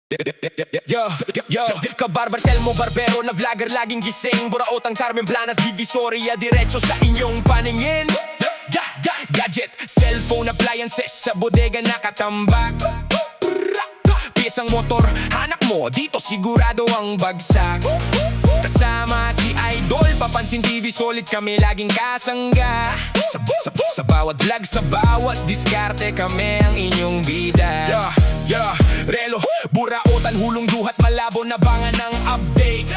Yo, kabarbar Selmo Barbero na vlogger laging gising. Buraotang Carmen Planas Divisoria diretso sa inyong paningin. Gadget, cellphone, appliances sa bodega nakatambak. Piyesang motor, hanak mo, dito sigurado ang bagsak. Kasama si Idol, papansin TV, solid kami laging kasangga. Sa bawat vlog, sa bawat diskarte, kami ang inyong bida. Relo, buraotan, hulong duhat, malabo na bangan ng update.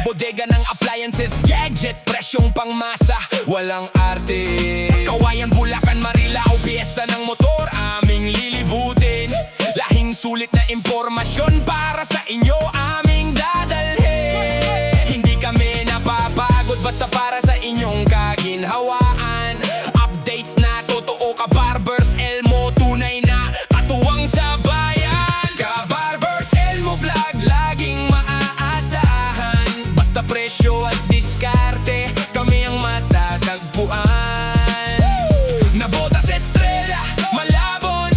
Bodega ng appliances, gadget, presyong pangmasa, walang arte. Kawayan, Bulacan, Marilao, piyesa ng motor, aming lilibutin. Lahing sulit na impormasyon para sa inyo, aming dadalhin. Hindi kami napapagod, basta para sa inyong kaginhawaan. Updates na totoo, kabarbers Elmo, tunay na katuwang sa bayan. Kabarbers Elmo vlog, laging maaasahan. Basta presyo at diskarte, kami ang matatagpuan. Nabota sa estrella, malabon,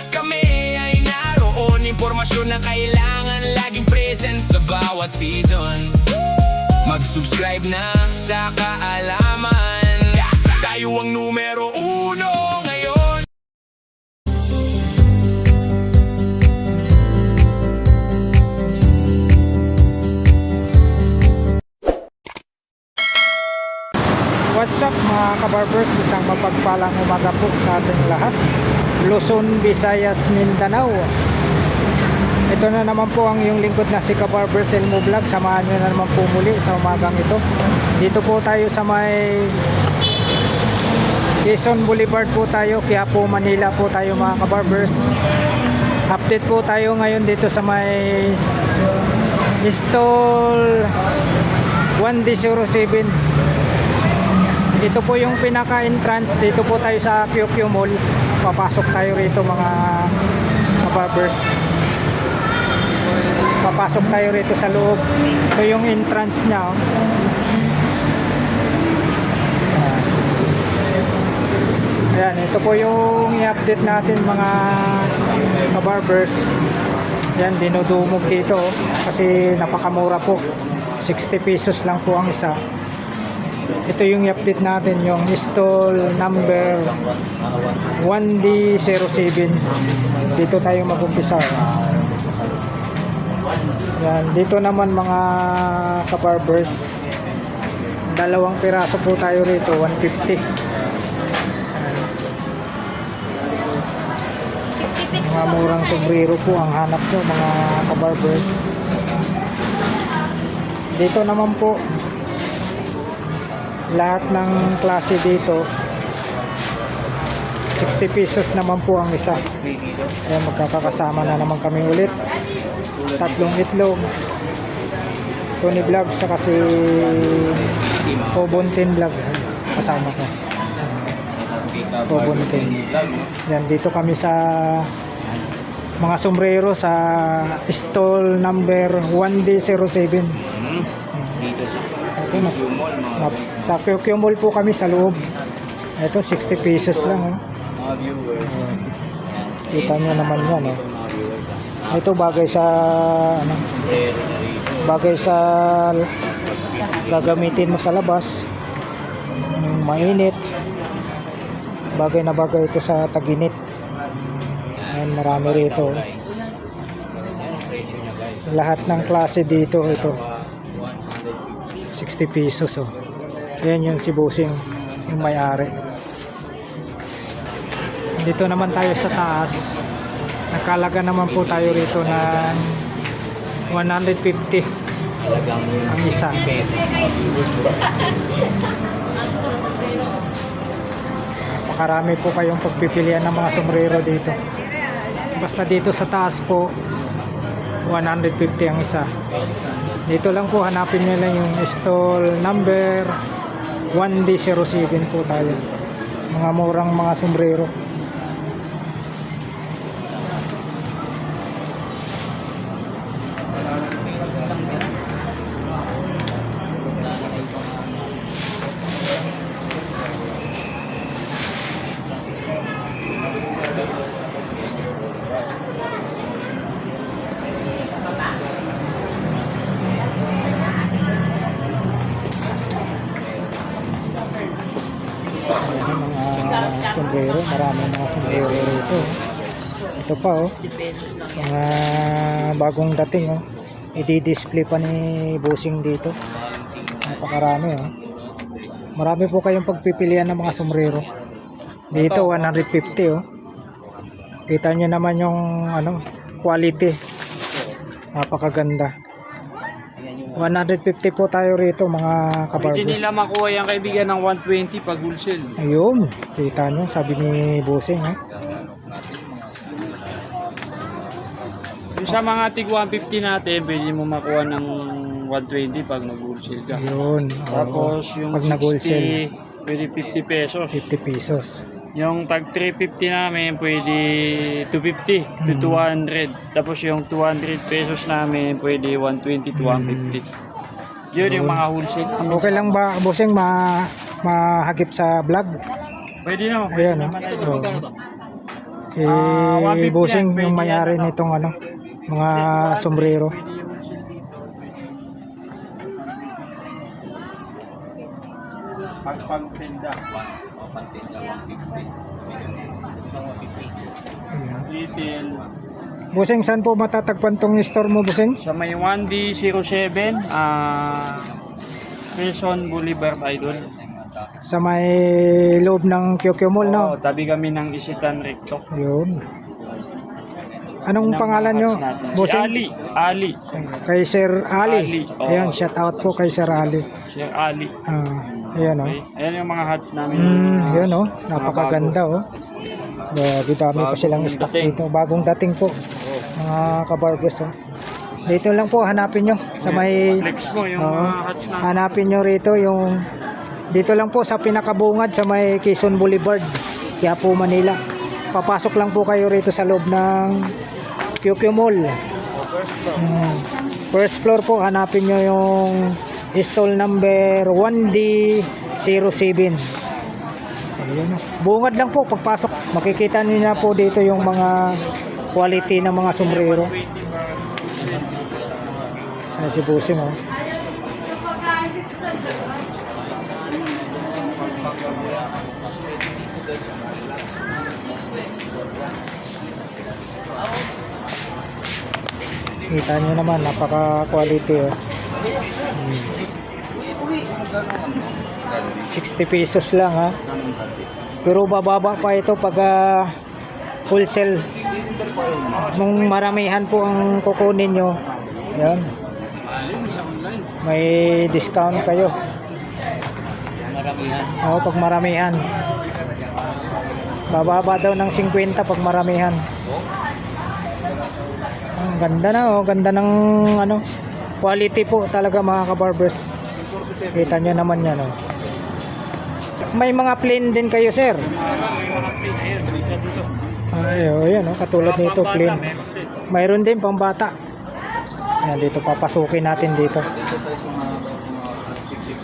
kami ay naroon. Impormasyon na kailangan, laging present sa bawat season. Mag-subscribe na sa kaalaman, tayo ang numero uno ngayon. What's up mga kabarbers, isang mapagpalang umaga po sa ating lahat. Luzon, Visayas, Mindanao. Ito na naman po ang iyong lingkod na si Kabarbers Elmo Vlog. Samahan nyo na naman po muli sa umagang ito. Dito po tayo sa may Quezon Boulevard po tayo, Quiapo, Manila po tayo mga kabarbers. Update po tayo ngayon dito sa may stall 1D07. Ito po yung pinaka-entrance. Dito po tayo sa QQ Mall. Papasok tayo rito mga kabarbers. Papasok tayo rito sa loob. Ito yung entrance niya, oh. Ayan, ito po yung i-update natin mga kabarbers. Yan, dinudumog dito, oh, kasi napakamura po. 60 pesos lang po ang isa. Ito yung i-update natin, yung stall number 1D07. Dito tayo mag-umpisa. Yan, dito naman mga kabarbers, dalawang piraso po tayo rito, 150. Yan. Mga murang sombrero po ang hanap nyo mga kabarbers. Dito naman po lahat ng klase dito 60 pesos naman po ang isa. Ayan, magkakasama na naman kami ulit. Tatlong itlogs, Tony Vlog, saka si Pobontin Vlog kasama ko. Si Pobontin. Yan, dito kami sa mga sombrero sa stall number 1D07. Dito sa Ito na. Sa QQ Mall po kami sa loob. Ito 60 pesos lang, oh. mga viewers. Kita nyo naman yan, oh. Ito bagay sa ano, bagay sa gagamitin mo sa labas, mainit. Bagay na bagay ito sa taginit. Ayan, marami rito. Lahat ng klase dito, ito 60 pesos, oh. Ayan yung si Bossing, yung may-ari. Dito naman tayo sa taas. Nakalaga naman po tayo rito ng 150 ang isa. Makarami po kayong pagpipilian ng mga sombrero dito. Basta dito sa taas po 150 ang isa. Dito lang po, hanapin nyo lang yung stall number 1D07 po tayo. Mga murang mga sombrero. Marami mga sombrero rito. Ito pa oh. Mga bagong dating oh. I-display pa ni Bossing dito. Napakarami oh. Marami po kayong pagpipilian ng mga sombrero. Dito 150 oh. Kita nyo naman yung ano, quality. Napakaganda. 150 po tayo rito mga Pwede kabarbers. nila makuha yung kaibigan ng 120 pag wholesale. Ayun, kita nyo, sabi ni Bossing eh. Yung sa mga tig 150 natin, pwede mo makuha ng 120 pag nag-wholesale ka. Ayun, Tapos yung pag nag-wholesale, 60, pwede 50 pesos. 50 pesos. Yung tag 350 namin, pwede 250 to 200. Tapos yung 200 pesos namin, pwede 120 to 150. Yun yung mga wholesale namin. Okay lang ba, Bossing, mahagip sa vlog? Pwede naman. Ayan, naman oh. Si 150 Bossing yan, yung pwede mayari yan, nitong ano, mga sombrero. Pwede yung wholesale dito. Pagpagtinda. Ayan. Retail. Bossing, saan po matatagpuan tong store mo, Bossing? Sa may 1D07, Quezon Boulevard, Idol. Sa may loob ng QQ Mall, no? Oo, tabi kami ng Isitan Recto. Yun. Anong Yan ang pangalan mga nyo, hats natin. Si Bossing? Ali. Kay Sir Ali. Ali, oo. Ayan, shout out po kay Sir Ali. Sir Ali. Ayan oh. Okay. Ayan yung mga hats namin. Yun oh, Mga napakaganda oh. Grabe, dami pa silang Bagong stock dating. dito. Bagong dating po. Mga kabarbers oh. Dito lang po, hanapin nyo sa may Flex mo yung oo, mga hats namin. hanapin nyo rito yung dito lang po sa pinakabungad sa may Quezon Boulevard, Quiapo, Manila. Papasok lang po kayo rito sa loob ng QQ Mall. First floor po, hanapin nyo yung stall number 1D07. Ayun, bungad lang po pagpasok. Makikita niyo na po dito yung mga quality ng mga sombrero. Ay, si Bossing oh. Kita nyo naman, napaka-quality oh. 60 pesos lang ha. Pero bababa pa ito pag wholesale. Nung maramihan po ang kukunin nyo, yan, may discount kayo. Oo, pag maramihan. Bababa daw ng 50 pag maramihan. Ang ganda na oh, ganda ng ano, quality po talaga mga kabarbers. Kita nyo naman yan oh. May mga plain din kayo, sir. Ay, oh, yan oh, katulad nito plain. Mayroon din pambata. Ayan, dito papasukin natin dito.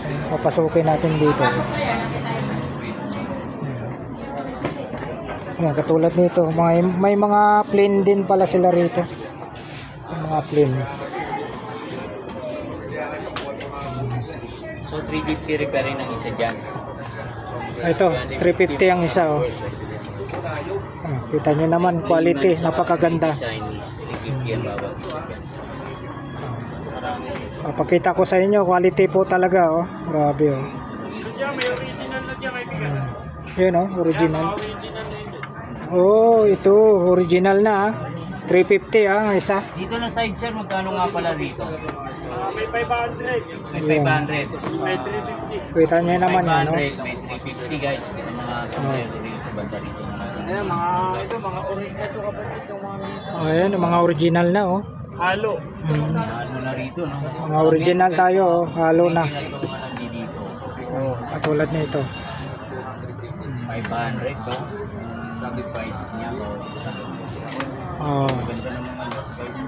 Ayan, papasukin natin dito. Ayan, katulad nito, may mga plain din pala sila rito. May mga plain. So 350 rin pa rin ang isa dyan. Ito, 350 ang isa oh. Kita nyo naman, quality, napakaganda. Design is 350 ang bawat isa dyan. Papakita ko sa inyo, quality po talaga oh. Grabe oh. May original na dyan kaibigan. Yun oh, original. Original na yun. Oh, ito, original na ah. 350 ah, isa. Dito na side sir, magkano nga pala rito? May 500. May Ayan. 500. May 350. Kita nyo naman yan oh. 500, may 350 guys sa mga sombrero dito banda rito na natin. Ayan, mga original ito kapatid yung mga Oh, ayan, mga original na oh. halo. Hmm. Ano na rito no? Mga original tayo oh, halo na. Original pa mga dito. Oh, katulad nito. 500 to. Lagi price niya o isang. Oh. Ganda ng mga guys.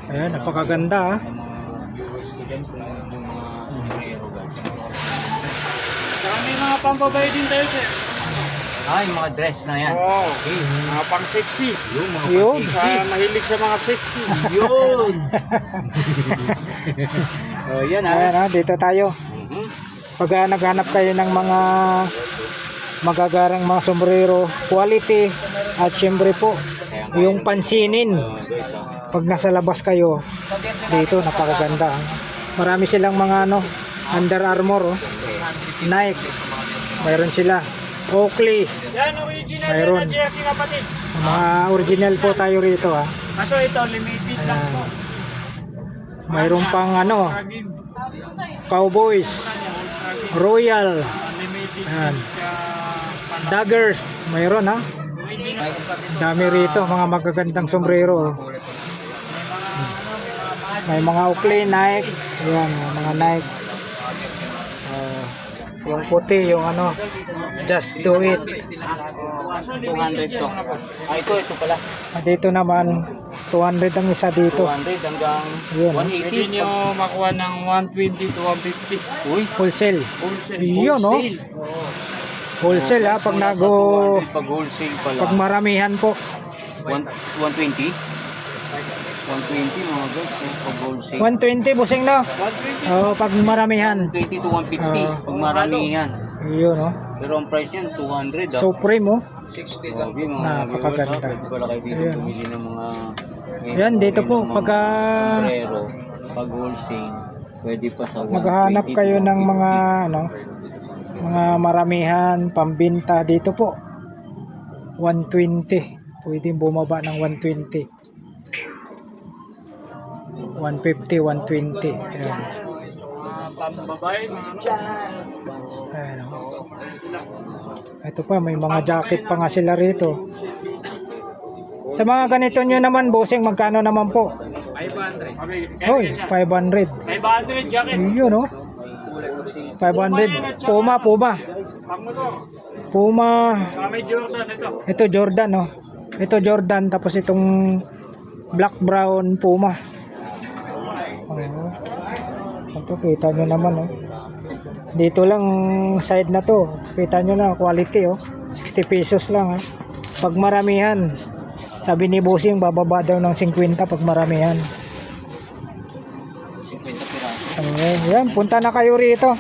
Ayan, napakaganda ah. Ng mga viewers ko dyan kung yung mga sombrero guys. Saka may mga pampabayo din tayo sir. Yung mga dress na yan. Oh, mga pang sexy. Yung mga Yun. Mahilig sa mga sexy. Yun! Oh, yan Ayan ah, dito tayo. Pag naghanap kayo ng mga magagarang mga sombrero, quality, at syempre po yung pansinin pag nasa labas kayo dito, napakaganda. Marami silang mga Under Armour, Nike, mayroon sila, Oakley, Yan, original Mayroon. na jersey kapatid. mga original po tayo rito ha. Ito, limited lang po. Mayroon pang Kagin, Cowboys, Royal, unlimited Ayan. siya. Daggers, mayroon ha. Dami rito, mga magagandang sombrero. May mga Oakley, Nike, ayan, mga Nike. Yung puti, yung Just Do It. 200 to. Ito pala. Dito naman, 200 ang isa dito. 200 hanggang Yun, Pwede nyo makuha ng 120 to 150. Uy, wholesale. Wholesale. Yun, no? Wholesale ha, pag pag wholesale pala. pag maramihan po. 120? 120 mga guys, pag wholesale. 120 busing no? 120. Oh, pag maramihan. 20 to 150 pag maramihan. Yun, no? Pero ang price yan 200 ah. Supreme, oh. 60 mga Napakaganda. viewers, pwede pala kayo dito Ayan. bumili ng mga Yan, dito po, mga pagka sombrero, pag wholesale, pwede pa sa 120 maghahanap kayo ng mga mga maramihan, pambinta dito po. 120. Pwede bumaba ng 120. 150, 120. Ayan. Pambabae, mga Ayan, oh. Ito pa, may mga jacket pa nga sila rito. Sa mga ganito nyo naman, bossing, magkano naman po? 500. Hoy, 500. 500 jacket. Yun, oh. 500. Puma. Pang motor. Puma. Saka may Jordan ito. Ito Jordan, oh. Ito Jordan, tapos itong black brown Puma. Oh. Ito, kita nyo naman, oh. Dito lang side na to. Kita nyo na, quality, oh. 60 pesos lang, ha. Pag maramihan, sabi ni Bossing, bababa daw ng 50 pag maramihan. 50 piraso. Yan, punta na kayo rito.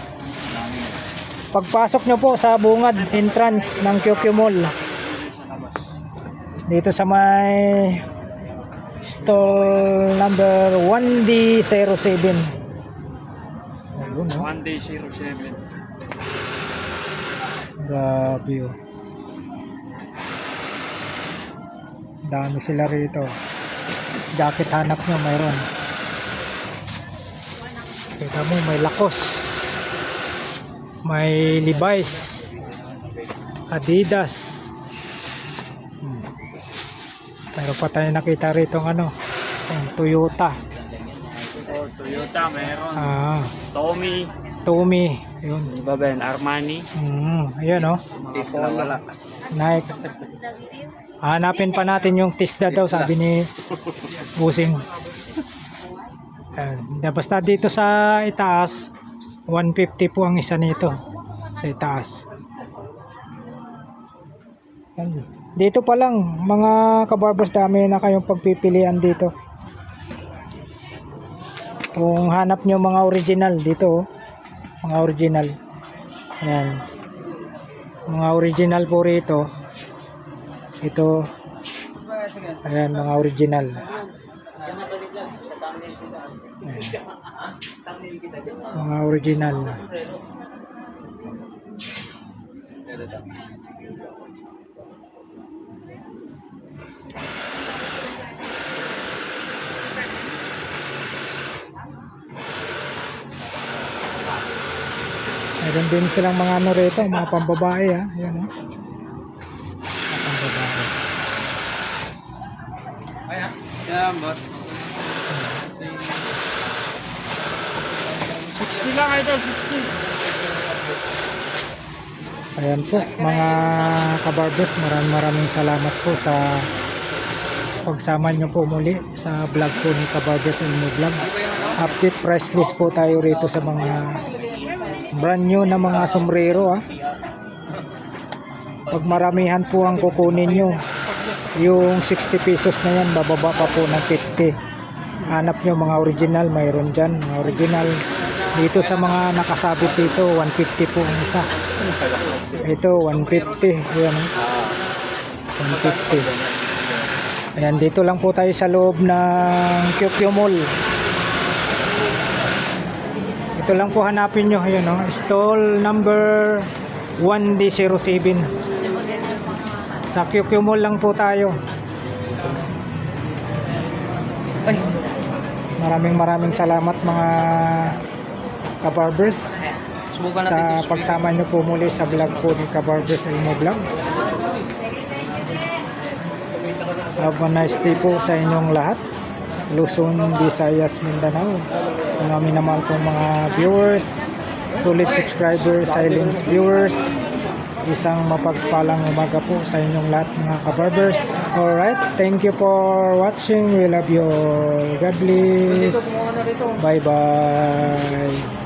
Pagpasok nyo po sa bungad entrance ng QQ Mall. Dito sa may stall number 1D07. Ayun, oh. 1day 07. Grabe, oh. Dami sila rito. Jacket hanap nyo, mayroon. Kita mo, may Lacoste, may Levi's, Adidas. Meron pa tayo nakita rito yung Toyota. Oh, Toyota meron. Tommy, yun. Iba ba yan? Armani. Ayan, oh. Tesla wala. Nike. Hanapin pa natin yung Tisda daw, sabi ni Busing. Basta dito sa itaas, 150 po ang isa nito sa itaas. Yan. Dito pa lang, mga kabarbers, dami na kayong pagpipilian dito. Kung hanap nyo mga original dito, mga original. Ayan. Mga original po rito. Ito. Ayan, mga original. Ayan. Mga original. Meron din silang mga rito, mga pambabae, ha. Ayan, ha. Mga pambabae. Yan, bot. 60 lang ito, 60. Ayan po, mga kabarbers, maraming salamat po sa pagsama nyo po muli sa vlog po ni Kabarbers Elmo Vlog. Update price list po tayo rito sa mga brand new na mga sombrero, ha. Pag maramihan po ang kukunin nyo, yung 60 pesos na yan, bababa pa po ng 50. Hanap nyo mga original, mayroon dyan, mga original Dito sa mga nakasabit dito, 150 po ang isa. Ito, 150. Ayan, 150. Ayan, dito lang po tayo sa loob ng QQ Mall. Ito lang po hanapin nyo. Ayan, no? Stall number 1D07. Sa QQ Mall lang po tayo. Ay, maraming salamat mga kabarbers sa pagsama nyo po muli sa vlog po ni Kabarbers Elmo Vlog. Have a nice day po sa inyong lahat. Luzon, Visayas, Mindanao. Ang aming naman pong mga viewers, solid subscribers, silent viewers. Isang mapagpalang umaga po sa inyong lahat mga kabarbers. Alright, thank you for watching. We love you all. God bless. Bye bye.